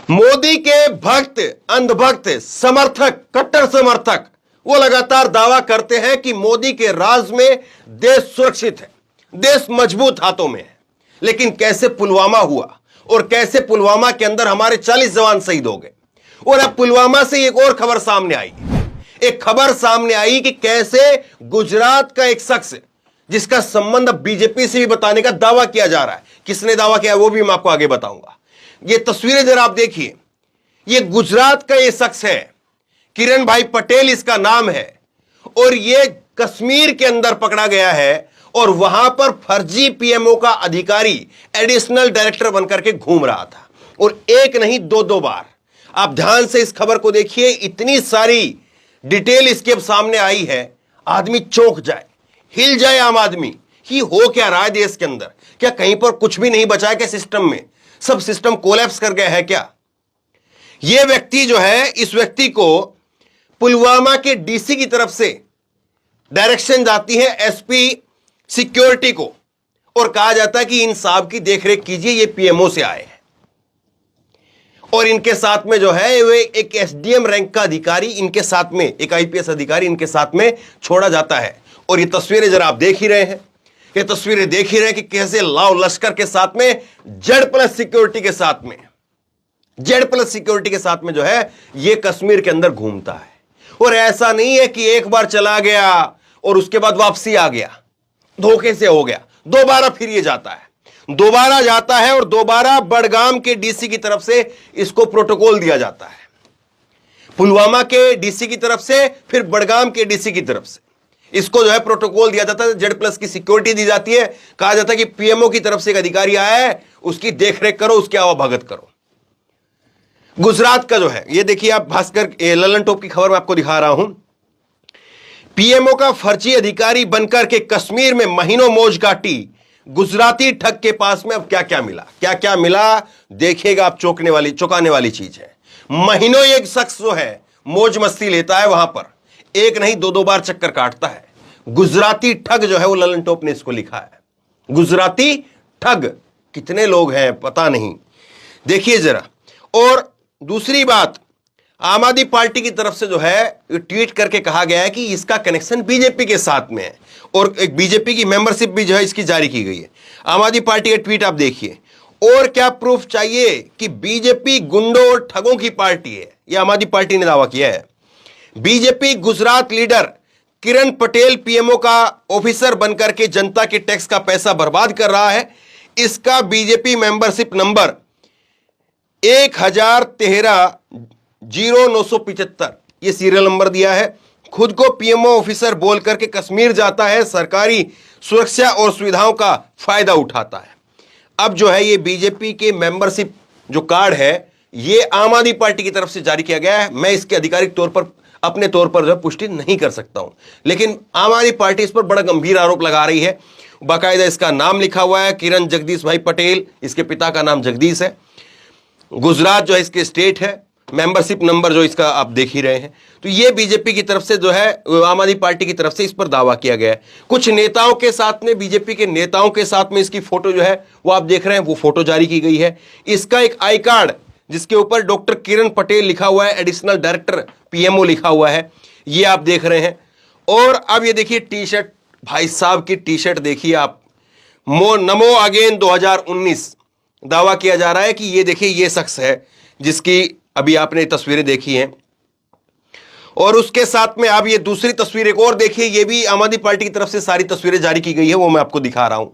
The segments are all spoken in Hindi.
मोदी के भक्त, अंधभक्त, समर्थक, कट्टर समर्थक वो लगातार दावा करते हैं कि मोदी के राज में देश सुरक्षित है, देश मजबूत हाथों में है। लेकिन कैसे पुलवामा हुआ और कैसे पुलवामा के अंदर हमारे 40 जवान शहीद हो गए। और अब पुलवामा से एक और खबर सामने आई, एक खबर सामने आई कि कैसे गुजरात का एक शख्स जिसका संबंध बीजेपी से भी बताने का दावा किया जा रहा है, किसने दावा किया वो भी मैं आपको आगे बताऊंगा। ये तस्वीरें जरा आप देखिए, ये गुजरात का ये शख्स है, किरण भाई पटेल इसका नाम है, और ये कश्मीर के अंदर पकड़ा गया है और वहां पर फर्जी पीएमओ का अधिकारी एडिशनल डायरेक्टर बनकर के घूम रहा था। और एक नहीं दो बार। आप ध्यान से इस खबर को देखिए, इतनी सारी डिटेल इसके अब सामने आई है, आदमी चौंक जाए, हिल जाए। आम आदमी ही हो क्या रहा है देश के अंदर? क्या कहीं पर कुछ भी नहीं बचा है क्या? सिस्टम में सब सिस्टम कोलैप्स कर गया है क्या? यह व्यक्ति जो है, इस व्यक्ति को पुलवामा के डीसी की तरफ से डायरेक्शन जाती है एसपी सिक्योरिटी को, और कहा जाता है कि इन साहब की देखरेख कीजिए, ये पीएमओ से आए हैं। और इनके साथ में जो है वे एक एसडीएम रैंक का अधिकारी इनके साथ में, एक आईपीएस अधिकारी इनके साथ में छोड़ा जाता है। और ये तस्वीरें जरा आप देख ही रहे हैं, ये तस्वीरें देख ही रहे हैं कि कैसे लाव लश्कर के साथ में, जेड+ सिक्योरिटी के साथ में, जेड+ सिक्योरिटी के साथ में जो है ये कश्मीर के अंदर घूमता है। और ऐसा नहीं है कि एक बार चला गया और उसके बाद वापसी आ गया, धोखे से हो गया, दोबारा फिर ये जाता है, दोबारा जाता है और दोबारा बड़गाम के डीसी की तरफ से इसको प्रोटोकॉल दिया जाता है। पुलवामा के डीसी की तरफ से, फिर बड़गाम के डीसी की तरफ से इसको जो है प्रोटोकॉल दिया जाता है, जेड+ की सिक्योरिटी दी जाती है। कहा जाता है कि पीएमओ की तरफ से एक अधिकारी आया है, उसकी देखरेख करो, उसकी आवाभगत करो। गुजरात का जो है, ये देखिए आप, भास्कर ललन टॉप की खबर मैं आपको दिखा रहा हूं। पीएमओ का फर्जी अधिकारी बनकर के कश्मीर में महीनों मौज काटी, गुजराती ठग के पास में अब क्या क्या मिला, क्या क्या मिला देखिएगा आप। चौंकाने वाली चीज है। महीनों एक शख्स जो है मौज मस्ती लेता है, वहां पर एक नहीं दो बार चक्कर काटता है। गुजराती ठग जो है वो ललन टॉप ने इसको लिखा है। गुजराती ठग कितने लोग हैं पता नहीं, देखिए जरा। और दूसरी बात, आम आदमी पार्टी की तरफ से जो है ट्वीट करके कहा गया है कि इसका कनेक्शन बीजेपी के साथ में है, और एक बीजेपी की मेंबरशिप भी जो है इसकी जारी की गई है। आम आदमी पार्टी का ट्वीट आप देखिए। और क्या प्रूफ चाहिए कि बीजेपी गुंडों और ठगों की पार्टी है, यह आम आदमी पार्टी ने दावा किया है। बीजेपी गुजरात लीडर किरण पटेल पीएमओ का ऑफिसर बनकर के जनता के टैक्स का पैसा बर्बाद कर रहा है। इसका बीजेपी मेंबरशिप नंबर 1013-0975 ये सीरियल नंबर दिया है। खुद को पीएमओ ऑफिसर बोल करके कश्मीर जाता है, सरकारी सुरक्षा और सुविधाओं का फायदा उठाता है। अब जो है ये बीजेपी के मेंबरशिप जो कार्ड है ये आम आदमी पार्टी की तरफ से जारी किया गया है। मैं इसके आधिकारिक तौर पर, अपने तौर पर जो है पुष्टि नहीं कर सकता हूं, लेकिन आम आदमी पार्टी इस पर बड़ा गंभीर आरोप लगा रही है। बाकायदा इसका नाम लिखा हुआ है, किरण जगदीश भाई पटेल, इसके पिता का नाम जगदीश है। गुजरात जो है इसके स्टेट है, मेंबरशिप नंबर जो इसका आप देख ही रहे हैं। तो ये बीजेपी की तरफ से जो है, आम आदमी पार्टी की तरफ से इस पर दावा किया गया है। कुछ नेताओं के साथ में, बीजेपी के नेताओं के साथ में इसकी फोटो जो है वो आप देख रहे हैं, वो फोटो जारी की गई है। इसका एक आई कार्ड जिसके ऊपर डॉक्टर किरण पटेल लिखा हुआ है, एडिशनल डायरेक्टर पीएमओ लिखा हुआ है, ये आप देख रहे हैं। और अब ये देखिए टी शर्ट, भाई साहब की टी शर्ट देखिए आप, नमो अगेन 2019 दावा किया जा रहा है कि ये देखिए ये शख्स है जिसकी अभी आपने तस्वीरें देखी हैं। और उसके साथ में आप ये दूसरी तस्वीर एक और देखिए, ये भी आम आदमी पार्टी की तरफ से सारी तस्वीरें जारी की गई है, वो मैं आपको दिखा रहा हूं।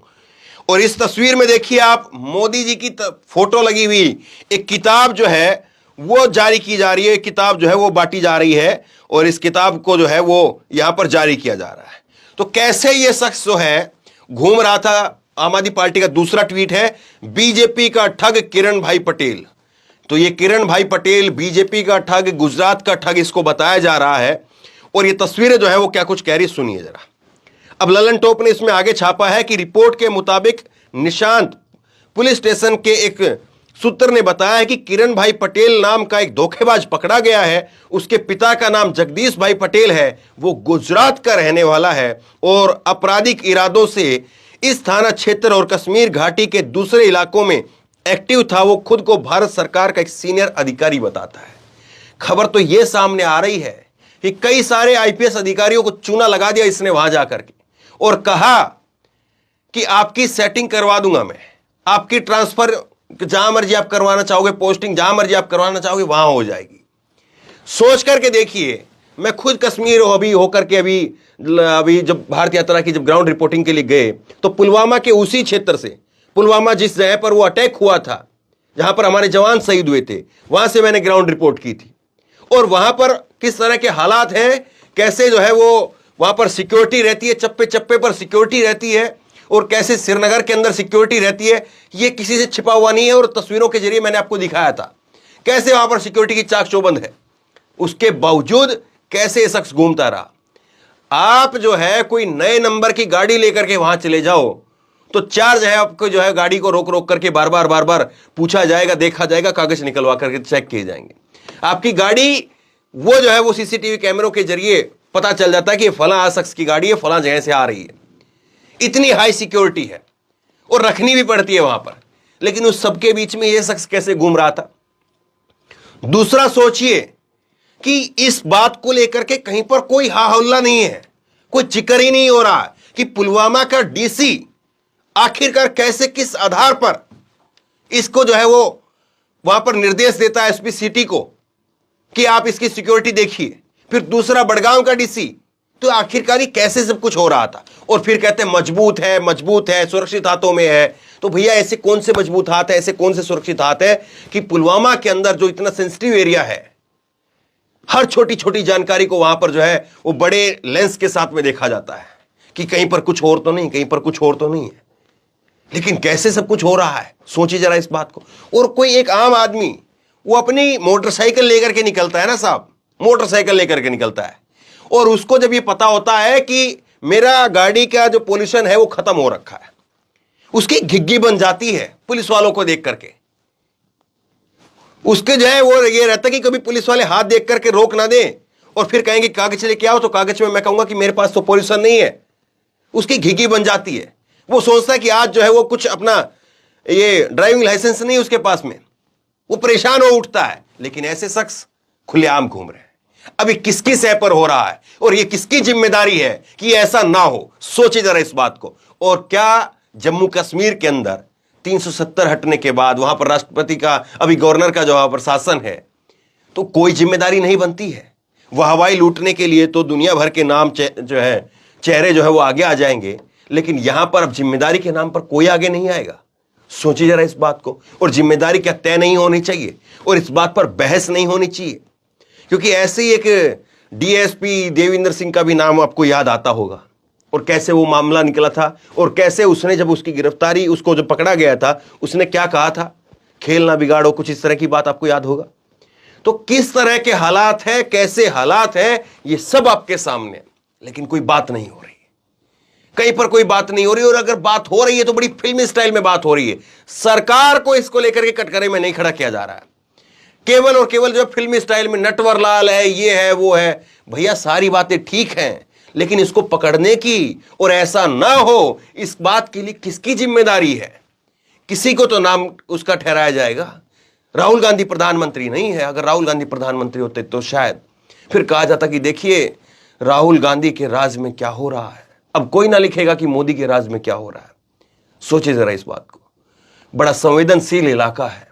और इस तस्वीर में देखिए आप, मोदी जी की फोटो लगी हुई एक किताब जो है वो जारी की जा रही है, किताब जो है वो बांटी जा रही है, और इस किताब को जो है वो यहां पर जारी किया जा रहा है। तो कैसे ये शख्स जो है घूम रहा था। आम आदमी पार्टी का दूसरा ट्वीट है, बीजेपी का ठग किरण भाई पटेल। तो ये किरण भाई पटेल बीजेपी का ठग, गुजरात का ठग इसको बताया जा रहा है। और ये तस्वीरें जो है वो क्या कुछ कह रही, सुनिए जरा। अब ललन टॉप ने इसमें आगे छापा है कि रिपोर्ट के मुताबिक निशांत पुलिस स्टेशन के एक सूत्र ने बताया है कि किरण भाई पटेल नाम का एक धोखेबाज पकड़ा गया है। उसके पिता का नाम जगदीश भाई पटेल है, वो गुजरात का रहने वाला है और आपराधिक इरादों से इस थाना क्षेत्र और कश्मीर घाटी के दूसरे इलाकों में एक्टिव था, वो खुद को भारत सरकार का एक सीनियर अधिकारी बताता है। खबर तो यह सामने आ रही है कि कई सारे आईपीएस अधिकारियों को चूना लगा दिया इसने वहां जाकर के, और कहा कि आपकी सेटिंग करवा दूंगा मैं, आपकी ट्रांसफर जहां मर्जी आप करवाना चाहोगे, पोस्टिंग जहां मर्जी आप करवाना चाहोगे वहां हो जाएगी। सोच करके देखिए, मैं खुद कश्मीर अभी होकर के अभी जब भारत यात्रा की जब ग्राउंड रिपोर्टिंग के लिए गए तो पुलवामा के उसी क्षेत्र से, पुलवामा जिस जगह पर वो अटैक हुआ था, जहां पर हमारे जवान शहीद हुए थे, वहां से मैंने ग्राउंड रिपोर्ट की थी। और वहां पर किस तरह के हालात हैं, कैसे जो है वो वहां पर सिक्योरिटी रहती है, चप्पे चप्पे पर सिक्योरिटी रहती है, और कैसे श्रीनगर के अंदर सिक्योरिटी रहती है, ये किसी से छिपा हुआ नहीं है। और तस्वीरों के जरिए मैंने आपको दिखाया था कैसे वहां पर सिक्योरिटी की चाक चौबंद है, उसके बावजूद कैसे ये शख्स घूमता रहा। आप जो है कोई नए नंबर की गाड़ी लेकर के वहां चले जाओ तो चार्ज है, आपको जो है गाड़ी को रोक रोक करके बार बार पूछा जाएगा, देखा जाएगा, कागज निकलवा करके चेक किए जाएंगे। आपकी गाड़ी वो जो है वो सीसीटीवी कैमरों के जरिए पता चल जाता है कि फलां शख्स की गाड़ी है, फलां जगह से आ रही है। इतनी हाई सिक्योरिटी है और रखनी भी पड़ती है वहां पर, लेकिन उस सबके बीच में यह शख्स कैसे घूम रहा था। दूसरा सोचिए कि इस बात को लेकर के कहीं पर कोई हा हल्ला नहीं है, कोई जिक्र ही नहीं हो रहा है कि पुलवामा का डीसी आखिरकार कैसे, किस आधार पर इसको जो है वो वहां पर निर्देश देता है एसपी सिटी को कि आप इसकी सिक्योरिटी देखिए। फिर दूसरा बड़गांव का डीसी, तो आखिरकार कैसे सब कुछ हो रहा था। और फिर कहते हैं मजबूत है, सुरक्षित हाथों में है। तो भैया ऐसे कौन से मजबूत हाथ है, ऐसे कौन से सुरक्षित हाथ है कि पुलवामा के अंदर जो इतना सेंसिटिव एरिया है, हर छोटी छोटी जानकारी को वहां पर जो है वो बड़े लेंस के साथ में देखा जाता है कि कहीं पर कुछ और तो नहीं, कहीं पर कुछ और तो नहीं है। लेकिन कैसे सब कुछ हो रहा है, सोचिए जरा इस बात को। और कोई एक आम आदमी वो अपनी मोटरसाइकिल लेकर के निकलता है ना साहब, मोटरसाइकिल लेकर के निकलता है, और उसको जब ये पता होता है कि मेरा गाड़ी का जो पोल्यूशन है वो खत्म हो रखा है, उसकी घिग्गी बन जाती है पुलिस वालों को देख करके। उसके जो है वो ये रहता है कि कभी पुलिस वाले हाथ देख करके रोक ना दें और फिर कहेंगे कागज लेके आओ, तो कागज में मैं कहूंगा कि मेरे पास तो पोल्यूशन नहीं है, उसकी घिग्गी बन जाती है। वो सोचता है कि आज जो है वो कुछ अपना ये ड्राइविंग लाइसेंस नहीं उसके पास में, वो परेशान हो उठता है। लेकिन ऐसे शख्स खुलेआम घूम रहे हैं। अभी किसकी सह पर हो रहा है और ये किसकी जिम्मेदारी है कि ऐसा ना हो, सोचिए जरा इस बात को। और क्या जम्मू कश्मीर के अंदर 370 हटने के बाद वहां पर राष्ट्रपति का, अभी गवर्नर का जो प्रशासन है, तो कोई जिम्मेदारी नहीं बनती है। वह हवाई लूटने के लिए तो दुनिया भर के नाम जो है चेहरे जो है वो आगे आ जाएंगे, लेकिन यहां पर अब जिम्मेदारी के नाम पर कोई आगे नहीं आएगा। सोचिए जरा इस बात को। और जिम्मेदारी क्या तय नहीं होनी चाहिए और इस बात पर बहस नहीं होनी चाहिए, क्योंकि ऐसे ही एक डीएसपी देविंदर सिंह का भी नाम आपको याद आता होगा, और कैसे वो मामला निकला था, और कैसे उसने जब उसकी गिरफ्तारी, उसको जब पकड़ा गया था, उसने क्या कहा था, खेल ना बिगाड़ो, कुछ इस तरह की बात आपको याद होगा। तो किस तरह के हालात है, कैसे हालात है, ये सब आपके सामने, लेकिन कोई बात नहीं हो रही, कहीं पर कोई बात नहीं हो रही। और अगर बात हो रही है तो बड़ी फिल्मी स्टाइल में बात हो रही है। सरकार को इसको लेकर के कटघरे में नहीं खड़ा किया जा रहा है, केवल और केवल जो फिल्मी स्टाइल में नटवर लाल है, ये है वो है। भैया सारी बातें ठीक हैं, लेकिन इसको पकड़ने की और ऐसा ना हो, इस बात के लिए किसकी जिम्मेदारी है? किसी को तो नाम उसका ठहराया जाएगा। राहुल गांधी प्रधानमंत्री नहीं है। अगर राहुल गांधी प्रधानमंत्री होते तो शायद फिर कहा जाता कि देखिए राहुल गांधी के राज में क्या हो रहा है। अब कोई ना लिखेगा कि मोदी के राज में क्या हो रहा है। सोचिए जरा इस बात को। बड़ा संवेदनशील इलाका है,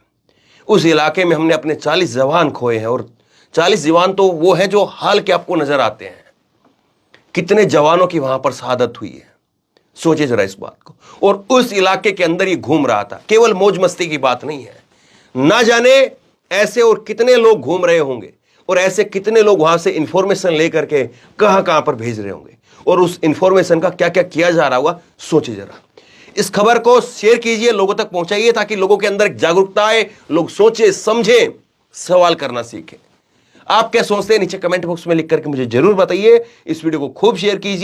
उस इलाके में हमने अपने 40 जवान खोए हैं, और 40 जवान तो वो हैं जो हाल के आपको नजर आते हैं। कितने जवानों की वहां पर शहादत हुई है, सोचिए जरा इस बात को। और उस इलाके के अंदर ये घूम रहा था। केवल मौज मस्ती की बात नहीं है, ना जाने ऐसे और कितने लोग घूम रहे होंगे, और ऐसे कितने लोग वहां से इंफॉर्मेशन लेकर के कहां कहां पर भेज रहे होंगे, और उस इंफॉर्मेशन का क्या क्या किया जा रहा होगा। सोचिए जरा। इस खबर को शेयर कीजिए, लोगों तक पहुंचाइए, ताकि लोगों के अंदर जागरूकता आए, लोग सोचे समझे, सवाल करना सीखें। आप क्या सोचते हैं नीचे कमेंट बॉक्स में लिख करके मुझे जरूर बताइए। इस वीडियो को खूब शेयर कीजिए।